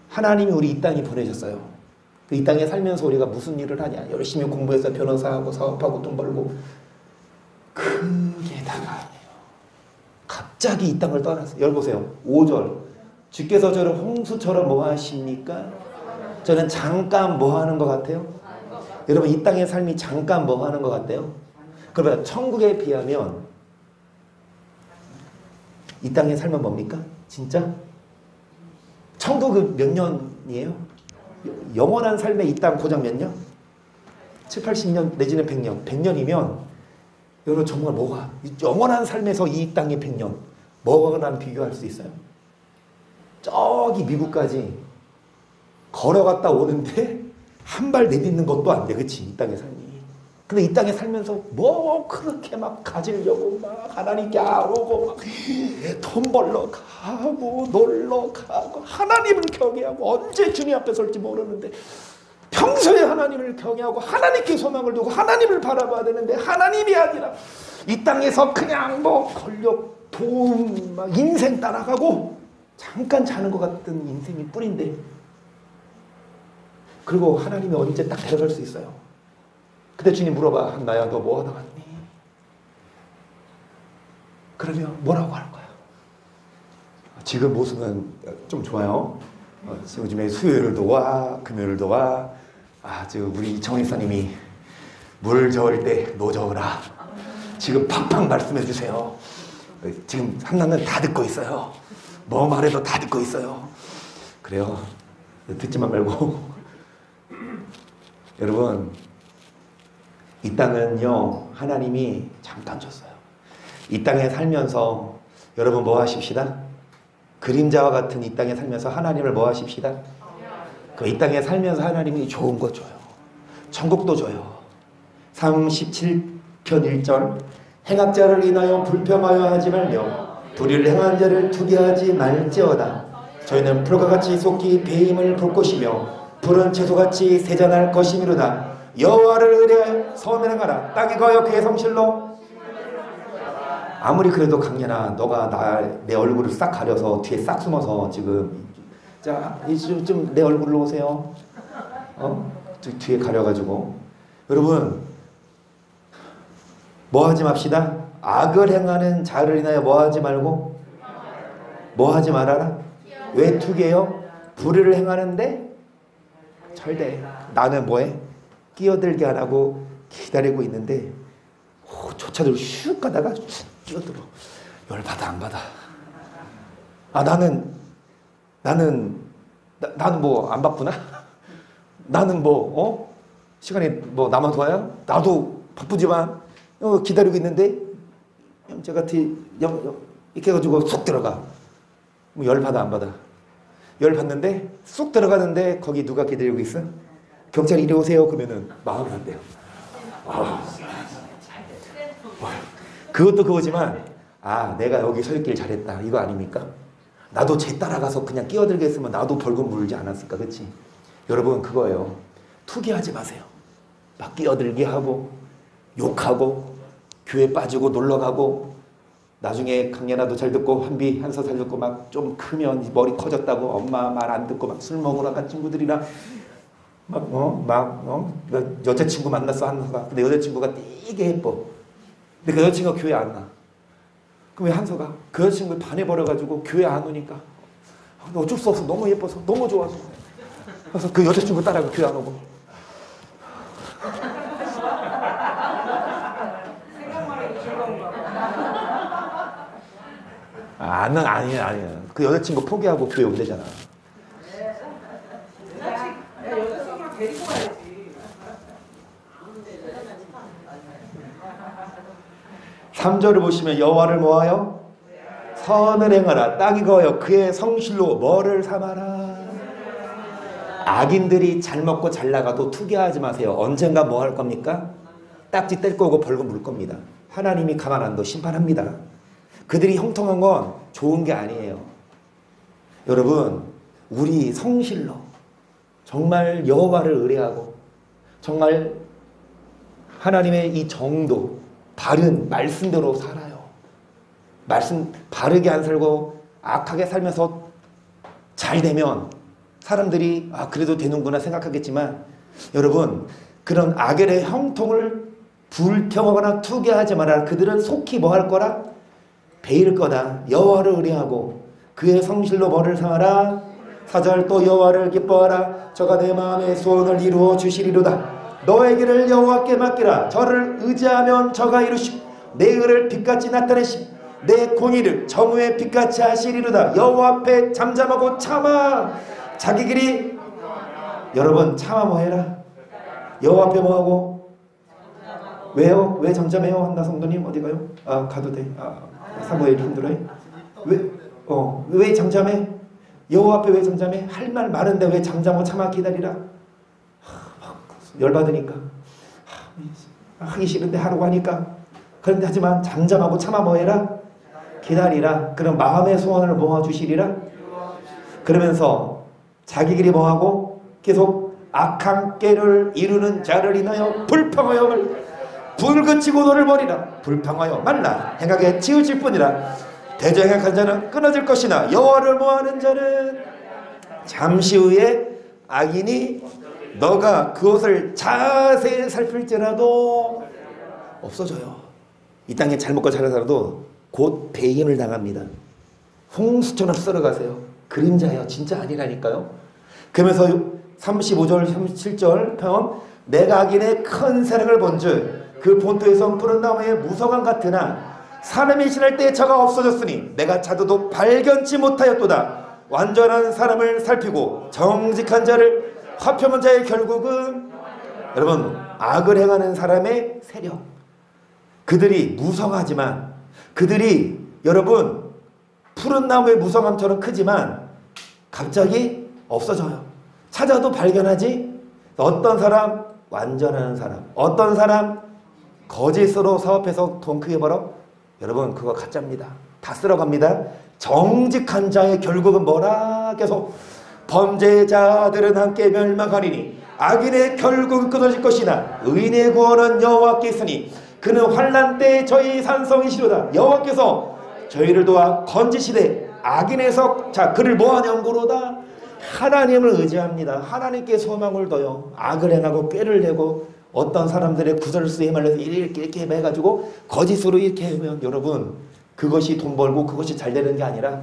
하나님이 우리 이 땅에 보내셨어요. 이 땅에 살면서 우리가 무슨 일을 하냐? 열심히 공부해서 변호사하고 사업하고 돈 벌고, 그게 다가 아니에요. 갑자기 이 땅을 떠났어요. 여러분 보세요. 5절. 주께서 저를 홍수처럼 뭐 하십니까? 저는 잠깐 뭐 하는 것 같아요? 여러분, 이 땅의 삶이 잠깐 뭐 하는 것 같아요? 그러면 천국에 비하면 이 땅의 삶은 뭡니까? 진짜? 천국은 몇 년이에요? 영원한 삶의 이 땅 고작 몇 년? 7, 80년 내지는 100년. 100년이면 여러분 정말 뭐가, 영원한 삶에서 이 땅의 100년 뭐랑 비교할 수 있어요? 저기 미국까지 걸어갔다 오는데 한 발 내딛는 것도 안 돼. 그치? 이 땅의 삶이. 근데 이 땅에 살면서 뭐 그렇게 막 가지려고 막 하나님께 아오고 막 돈 벌러 가고 놀러 가고 하나님을 경외하고 언제 주님 앞에 설지 모르는데 평소에 하나님을 경외하고 하나님께 소망을 두고 하나님을 바라봐야 되는데 하나님이 아니라 이 땅에서 그냥 뭐 권력, 돈, 막 인생 따라가고 잠깐 자는 것 같은 인생이 뿐인데, 그리고 하나님이 언제 딱 데려갈 수 있어요. 그때 주님 물어봐. 한나야, 너 뭐 하다 왔니? 그러면 뭐라고 할 거야? 지금 모습은 좀 좋아요. 요즘에 수요일도 와, 금요일도 와. 지금 우리 정의사님이 물 저을 때 노 저으라. 지금 팍팍 말씀해 주세요. 지금 한나는 다 듣고 있어요. 뭐 말해도 다 듣고 있어요. 그래요. 듣지만 말고. 여러분, 이 땅은요, 하나님이 잠깐 줬어요. 이 땅에 살면서 여러분 뭐 하십시다? 그림자와 같은 이 땅에 살면서 하나님을 뭐 하십시다? 이 땅에 살면서 하나님이 좋은 거 줘요. 천국도 줘요. 37편 1절 행악자를 인하여 불평하여 하지 말며 불의를 행한 자를 투기하지 말지어다. 저희는 불과 같이 속히 배임을 볼 것이며 불은 채소같이 세잔할 것이미로다. 여호와를 의뢰하여 선을 행하라. 땅에 거여 그의 성실로. 아무리 그래도 강연아, 너가 내 얼굴을 싹 가려서 뒤에 싹 숨어서 지금 자, 좀 내 얼굴로 오세요. 뒤에 가려가지고. 여러분, 뭐 하지 맙시다. 악을 행하는 자를 인하여 뭐 하지 말고 뭐 하지 말아라. 왜 투게요? 불의를 행하는데 절대 나는 뭐해? 끼어들게 안 하고 기다리고 있는데 조차들 슉 가다가 슉 끼어들어. 열받아 안 받아? 나는 뭐 안 바쁘나? 나는 뭐 시간이 뭐 나만 좋아요? 나도 바쁘지만 기다리고 있는데 영재같이 이렇게 해가지고 쑥 들어가. 뭐 열받아 안 받아? 열받는데 쑥 들어가는데 거기 누가 기다리고 있어? 경찰 이리 오세요. 그러면은 마음이 안 돼요. 그것도 그거지만 내가 여기 서 있길 잘했다 이거 아닙니까? 나도 쟤 따라가서 그냥 끼어들게 했으면 나도 벌금 물지 않았을까? 그치? 여러분, 그거예요. 투기하지 마세요. 막 끼어들게 하고 욕하고 교회 빠지고 놀러가고 나중에 강연아도 잘 듣고 한서 잘 듣고 막 좀 크면 머리 커졌다고 엄마 말 안 듣고 막 술 먹으러 간 친구들이랑 여자친구 만났어 한서가. 근데 여자친구가 되게 예뻐. 근데 그 여자친구가 교회 안 나. 그럼 왜 한서가 그 여자친구를 반해버려가지고 교회 안 오니까 어쩔 수 없어. 너무 예뻐서 너무 좋아서. 그래서 그 여자친구 따라가 교회 안 오고. 아니야. 그 여자친구 포기하고 교회 온대잖아. 여자친구를 데리고 가야지. 3절을 보시면 여호와를 뭐하여? 선을 행하라. 땅이 거여 그의 성실로 뭐를 삼아라. 악인들이 잘 먹고 잘 나가도 투기하지 마세요. 언젠가 뭐 할 겁니까? 딱지 뗄 거고 벌금 물 겁니다. 하나님이 가만 안 둬 심판합니다. 그들이 형통한 건 좋은 게 아니에요. 여러분, 우리 성실로 정말 여호와를 의뢰하고 정말 하나님의 이 정도 바른 말씀대로 살아요. 말씀 바르게 안 살고 악하게 살면서 잘 되면 사람들이 그래도 되는구나 생각하겠지만 여러분, 그런 악의 형통을 불평하거나 투기하지 말아라. 그들은 속히 뭐 할 거라? 베일 거다. 여호와를 의뢰하고 그의 성실로 뭐를 삼아라. 4절 또 여호와를 기뻐하라. 저가 내 마음의 소원을 이루어 주시리로다. 너의 길을 여호와께 맡기라. 저를 의지하면 저가 이루시고 내 의를 빛같이 나타내시고 내 공의를 정오의 빛같이 하시리로다. 여호와 앞에 잠잠하고 참아. 자기 길이 여러분 참아 뭐해라. 여호와 앞에 뭐하고 왜요? 왜 잠잠해요? 한나 성도님 어디 가요? 가도 돼. 사무엘 힘들어요? 왜 잠잠해? 여호와 앞에 왜 잠잠해? 할 말 많은데 왜 잠잠하고 참아 기다리라? 열받으니까 하기 싫은데 하라고 하니까. 그런데 하지만 잠잠하고 참아 뭐해라? 기다리라. 그럼 마음의 소원을 모아주시리라. 그러면서 자기 길이 뭐하고 계속 악한 꾀를 이루는 자를 인하여 불평하여 불그치고 너를 버리라. 불평하여 말라. 행하게 치우칠 뿐이라. 대저행악한 자는 끊어질 것이나 여호와를 모하는 자는 잠시 후에 악인이 너가 그것을 자세히 살필지라도 없어져요. 이 땅에 잘 먹고 잘 살아도 곧 배임을 당합니다. 홍수처럼 썰어가세요. 그림자예요. 진짜 아니라니까요. 그러면서 35절 37절 평 내가 악인의 큰 사랑을 본즉 그 본토에서 푸른 나무의 무성한 같으나 사람이 지날 때에 저가 없어졌으니 내가 자도도 발견치 못하였도다. 완전한 사람을 살피고 정직한 자를 화평한 자의 결국은 여러분 악을 행하는 사람의 세력 그들이 무성하지만 그들이 여러분 푸른 나무의 무성함처럼 크지만 갑자기 없어져요. 찾아도 발견하지 어떤 사람 완전한 사람 어떤 사람 거짓으로 사업해서 돈 크게 벌어 여러분 그거 가짜입니다. 다 쓸어갑니다. 정직한 자의 결국은 뭐라 계속 범죄자들은 함께 멸망하리니 악인의 결국은 끊어질 것이나 의인의 구원은 여호와께 있으니 그는 환난 때에 저희 산성이시로다. 여호와께서 저희를 도와 건지시되 악인에서 자 그를 뭐하냐 연고로다. 하나님을 의지합니다. 하나님께 소망을 둬요. 악을 행하고 꾀를 내고 어떤 사람들의 구설수에 말려서 이렇게 해가지고 거짓으로 이렇게 하면 여러분 그것이 돈 벌고 그것이 잘 되는 게 아니라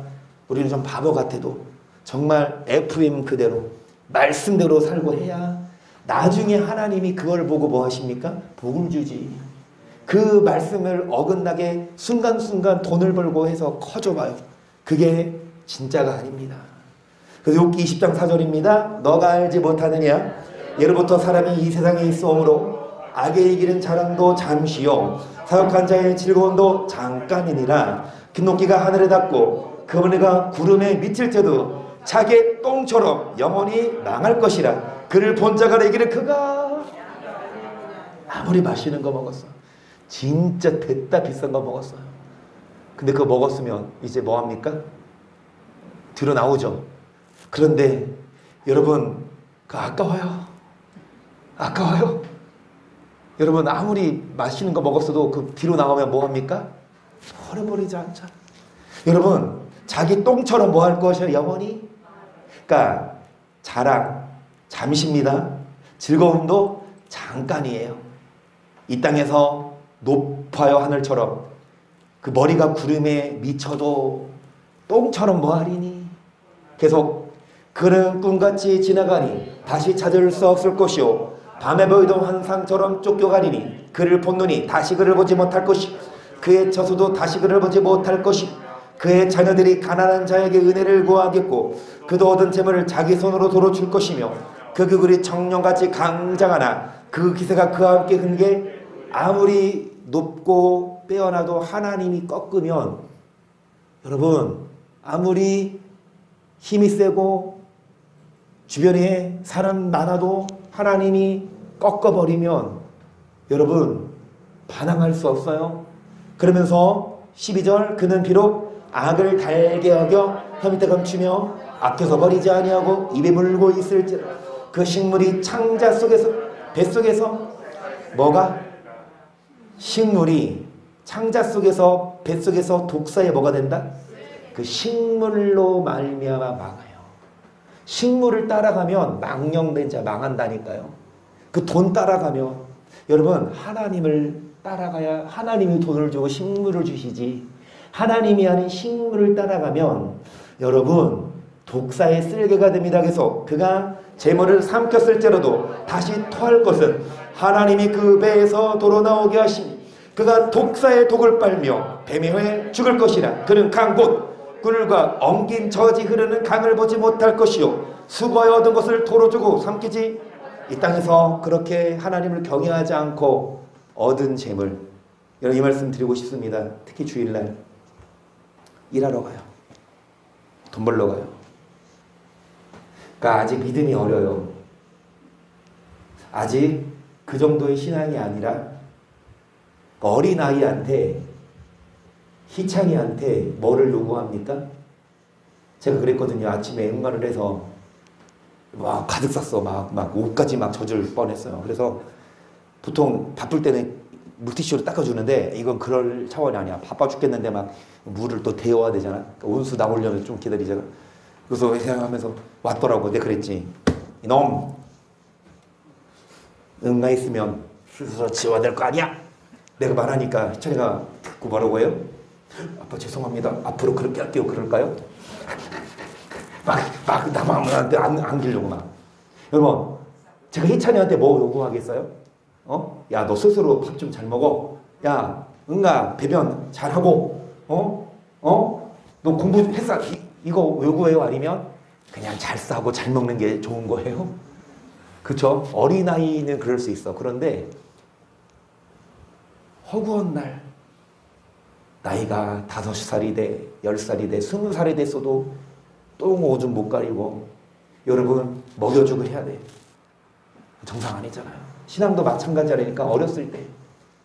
우리는 좀 바보 같아도 정말 FM 그대로 말씀대로 살고 해야 나중에 하나님이 그걸 보고 뭐 하십니까? 복을 주지. 그 말씀을 어긋나게 순간순간 돈을 벌고 해서 커져봐요. 그게 진짜가 아닙니다. 그래서 욥기 20장 4절입니다. 너가 알지 못하느냐? 예로부터 사람이 이 세상에 있어오므로 악의 이기는 자랑도 잠시요 사역한 자의 즐거움도 잠깐이니라. 기노기가 하늘에 닿고 그분이가 구름에 미칠 때도 자기의 똥처럼 영원히 망할 것이라. 그를 본 자가 이기는 그가 아무리 맛있는 거 먹었어. 진짜 됐다 비싼 거 먹었어요. 근데 그거 먹었으면 이제 뭐합니까? 뒤로 나오죠. 그런데 여러분 그 아까워요. 아까워요. 여러분 아무리 맛있는 거 먹었어도 그 뒤로 나오면 뭐합니까? 버려버리지 않잖아. 여러분 자기 똥처럼 뭐 할 것이야 영원히? 그러니까 자랑 잠시입니다. 즐거움도 잠깐이에요. 이 땅에서 높아요 하늘처럼 그 머리가 구름에 미쳐도 똥처럼 뭐하리니? 계속 그는 꿈같이 지나가니 다시 찾을 수 없을 것이요 밤에 보이던 환상처럼 쫓겨가리니 그를 본 눈이 다시 그를 보지 못할 것이 그의 처소도 다시 그를 보지 못할 것이 그의 자녀들이 가난한 자에게 은혜를 구하겠고 그도 얻은 재물을 자기 손으로 도로 줄 것이며 그 그물이 청룡같이 강장하나 그 기세가 그와 함께 흔게 아무리 높고 빼어나도 하나님이 꺾으면 여러분 아무리 힘이 세고 주변에 사람 많아도 하나님이 꺾어버리면 여러분 반항할 수 없어요. 그러면서 12절 그는 비록 악을 달게 여겨 혀 밑에 감추며 아껴서 버리지 아니하고 입에 물고 있을지 그 식물이 창자 속에서 뱃속에서 뭐가? 식물이 창자 속에서 뱃속에서 독사에 뭐가 된다? 그 식물로 말미암아 망해요. 식물을 따라가면 망령된 자 망한다니까요. 그 돈 따라가면 여러분 하나님을 따라가야 하나님이 돈을 주고 식물을 주시지 하나님이 하는 식물을 따라가면 여러분 독사의 쓸개가 됩니다. 그래서 그가 재물을 삼켰을지라도 다시 토할 것은 하나님이 그 배에서 도로 나오게 하시니 그가 독사의 독을 빨며 뱀의 혀에 죽을 것이라. 그는 강 곧 꿀과 엉긴 저지 흐르는 강을 보지 못할 것이요 수고하여 얻은 것을 도로 주고 삼키지. 이 땅에서 그렇게 하나님을 경외하지 않고 얻은 재물 여러분 이 말씀 드리고 싶습니다. 특히 주일날 일하러 가요. 돈 벌러 가요. 그러니까 아직 믿음이 어려요. 아직 그 정도의 신앙이 아니라 어린아이한테 희찬이한테 뭐를 요구합니까? 제가 그랬거든요. 아침에 응가를 해서 막 가득 쌌어. 막 옷까지 막 젖을 뻔했어요. 그래서 보통 바쁠 때는 물티슈로 닦아주는데 이건 그럴 차원이 아니야. 바빠 죽겠는데 막 물을 또 데워야 되잖아. 그러니까 온수 나오려면 좀 기다리잖아. 그래서 생각하면서 왔더라고. 내가 그랬지. 이놈 응가 있으면 스스로 지워야 될 거 아니야. 내가 말하니까 희철이가 듣고 뭐라고 해요? 아빠 죄송합니다. 앞으로 그렇게 할게요. 그럴까요? 막 남한테 안기려고 막. 여러분, 제가 희찬이한테 뭐 요구하겠어요? 야, 너 스스로 밥 좀 잘 먹어. 야, 응가 배변 잘하고. 너 공부했어. 이거 요구해요? 아니면 그냥 잘 싸고 잘 먹는 게 좋은 거예요? 그쵸? 어린아이는 그럴 수 있어. 그런데 허구한 날 나이가 5살이 돼, 10살이 돼, 20살이 됐어도 똥 오줌 못 가리고 여러분 먹여주고 해야 돼. 정상 아니잖아요. 신앙도 마찬가지라니까. 어렸을 때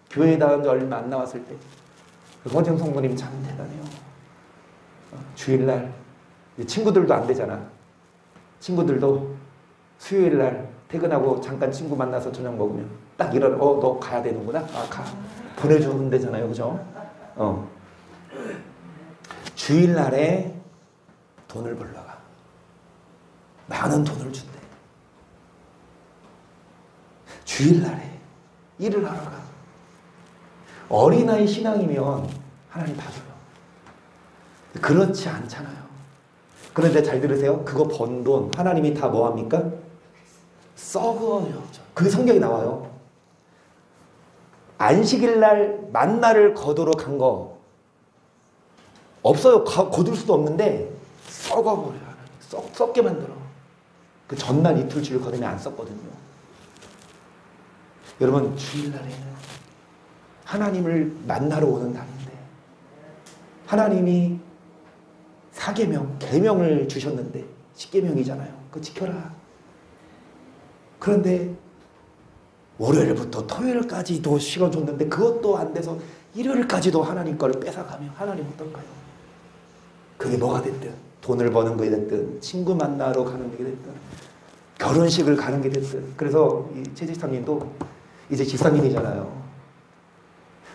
교회에 나온 지 얼마 안 나왔을 때 허정 성모님 참 대단해요. 주일날 친구들도 안 되잖아. 친구들도 수요일날 퇴근하고 잠깐 친구 만나서 저녁 먹으면 딱 일어나. 너 가야 되는구나. 가. 보내주면 되잖아요. 그죠? 주일날에 돈을 벌러 가. 많은 돈을 준대. 주일날에 일을 하러 가. 어린아이 신앙이면 하나님 봐줘요. 그렇지 않잖아요. 그런데 잘 들으세요. 그거 번 돈 하나님이 다 뭐합니까? 썩어요. 그 성경에 나와요. 안식일날 만나를 거두러 간 거 없어요. 거둘 수도 없는데 썩어버려요. 썩게 만들어. 그 전날 이틀 주일 거두면 안 썩거든요. 여러분, 주일날에는 하나님을 만나러 오는 날인데 하나님이 사계명, 계명을 주셨는데 10계명이잖아요. 그거 지켜라. 그런데 월요일부터 토요일까지도 시간 줬는데 그것도 안 돼서 일요일까지도 하나님 거를 뺏어가면 하나님 어떨까요? 그게 뭐가 됐든 돈을 버는 게 됐든 친구 만나러 가는 게 됐든 결혼식을 가는 게 됐든. 그래서 이 최지사님도 이제 지사님이잖아요.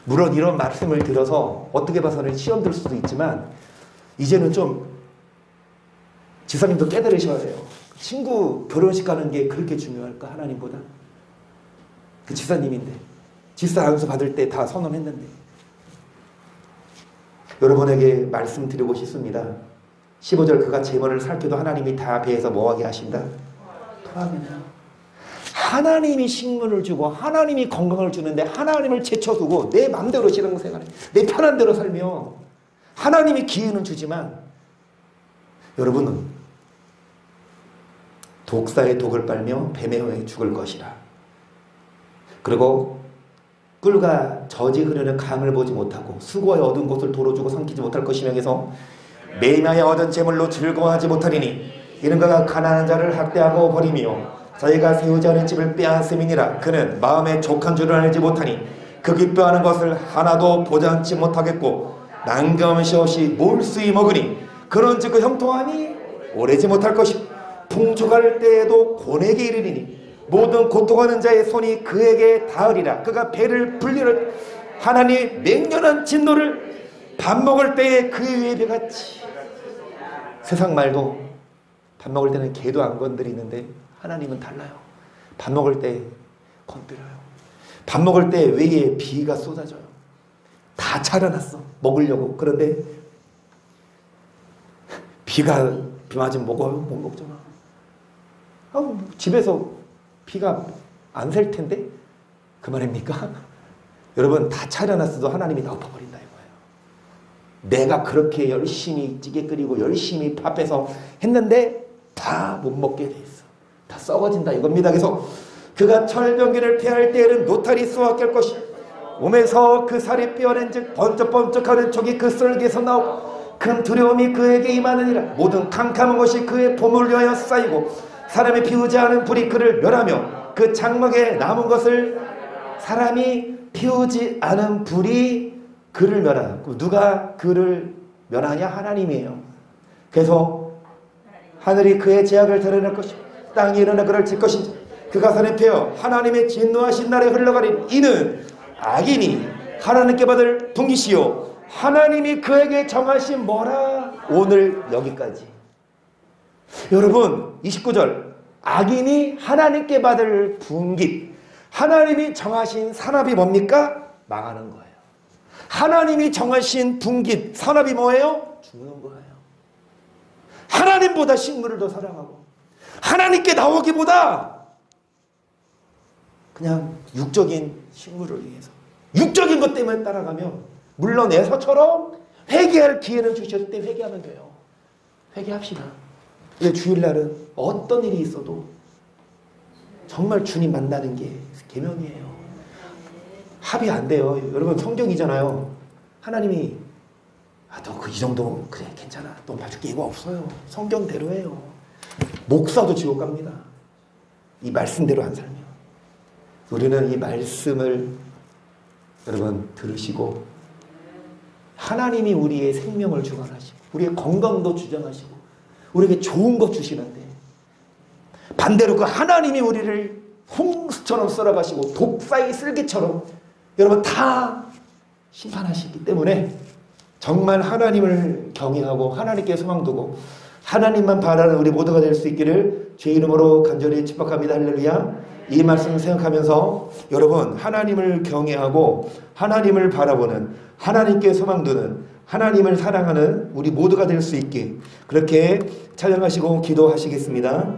물론 이런 말씀을 들어서 어떻게 봐서는 시험 들 수도 있지만 이제는 좀 지사님도 깨달으셔야 돼요. 친구 결혼식 가는 게 그렇게 중요할까? 하나님보다? 그 지사님인데 지사 안수 받을 때 다 선언했는데. 여러분에게 말씀드리고 싶습니다. 15절 그가 재물을 살펴도 하나님이 다 배에서 뭐하게 하신다? 토하게나. 하나님이 식물을 주고 하나님이 건강을 주는데 하나님을 제쳐두고 내 맘대로 신앙생활해, 내 편한 대로 살며 하나님이 기회는 주지만 여러분은 독사의 독을 빨며 뱀의 형에 죽을 것이라. 그리고 꿀과 젖이 흐르는 강을 보지 못하고 수고하여 얻은 곳을 도로 주고 삼키지 못할 것이며 해서 매임하여 얻은 재물로 즐거워하지 못하리니 이는 그가 가난한 자를 학대하고 버리며 자기가 세우지 않은 집을 빼앗음이니라. 그는 마음에 족한 줄을 알지 못하니 그 기뻐하는 것을 하나도 보장치 못하겠고 난감시 없이 몰수히 먹으니 그런즉 그 형통함이 오래지 못할 것이고 풍족할 때에도 곤에게 이르리니 모든 고통하는 자의 손이 그에게 닿으리라. 그가 배를 불리를 하나님 맹렬한 진노를 밥 먹을 때에 그 위에 배같이. 세상 말도 밥 먹을 때는 개도 안 건드리는데 하나님은 달라요. 밥 먹을 때 건드려요. 밥 먹을 때 위에 비가 쏟아져요. 다 차려놨어 먹으려고. 그런데 비 맞으면 먹어요? 못 먹잖아. 집에서 비가 안 셀 텐데 그 말입니까? 여러분, 다 차려놨어도 하나님이 다 엎어버린다 이거예요. 내가 그렇게 열심히 찌개 끓이고 열심히 밥해서 했는데 다 못 먹게 돼 있어. 다 썩어진다 이겁니다. 그래서 그가 철병기를 패할 때에는 노탈이 수확할 것이 몸에서 그 살이 뼈낸즉 번쩍번쩍하는 촉이 그 썰기에서 나오고 큰 두려움이 그에게 임하느니라. 모든 캄캄한 것이 그의 보물을 위하여 쌓이고 사람이 피우지 않은 불이 그를 멸하며 그 장막에 남은 것을 사람이 피우지 않은 불이 그를 멸하고. 누가 그를 멸하냐? 하나님이에요. 그래서 하늘이 그의 제약을 드러낼 것이고 땅이 일어나 그를 칠 것인지 그가 산에 패어 하나님의 진노하신 날에 흘러가리니 이는 악인이 하나님께 받을 분깃이요 하나님이 그에게 정하신 뭐라. 오늘 여기까지. 여러분, 29절 악인이 하나님께 받을 분깃. 하나님이 정하신 산업이 뭡니까? 망하는 거예요. 하나님이 정하신 분깃, 산업이 뭐예요? 죽는 거예요. 하나님보다 식물을 더 사랑하고 하나님께 나오기보다 그냥 육적인 식물을 위해서 육적인 것 때문에 따라가면 물론 에서처럼 회개할 기회는 주셨을 때 회개하면 돼요. 회개합시다. 근데 주일날은 어떤 일이 있어도 정말 주님 만나는 게 계명이에요. 합의 안 돼요. 여러분 성경이잖아요. 하나님이 너 그 이 정도 그래 괜찮아. 너 봐줄게 이거 없어요. 성경대로예요. 목사도 지옥 갑니다. 이 말씀대로 안 살면. 우리는 이 말씀을 여러분 들으시고 하나님이 우리의 생명을 주관하시고 우리의 건강도 주장하시고 우리에게 좋은 것 주시는데 반대로 그 하나님이 우리를 홍수처럼 썰어가시고 독사의 쓸개처럼 여러분 다 심판하시기 때문에 정말 하나님을 경외하고 하나님께 소망 두고 하나님만 바라는 우리 모두가 될 수 있기를 주의 이름으로 간절히 축복합니다. 할렐루야. 이 말씀을 생각하면서 여러분 하나님을 경외하고 하나님을 바라보는 하나님께 소망 두는 하나님을 사랑하는 우리 모두가 될 수 있게 그렇게 찬양하시고 기도하시겠습니다.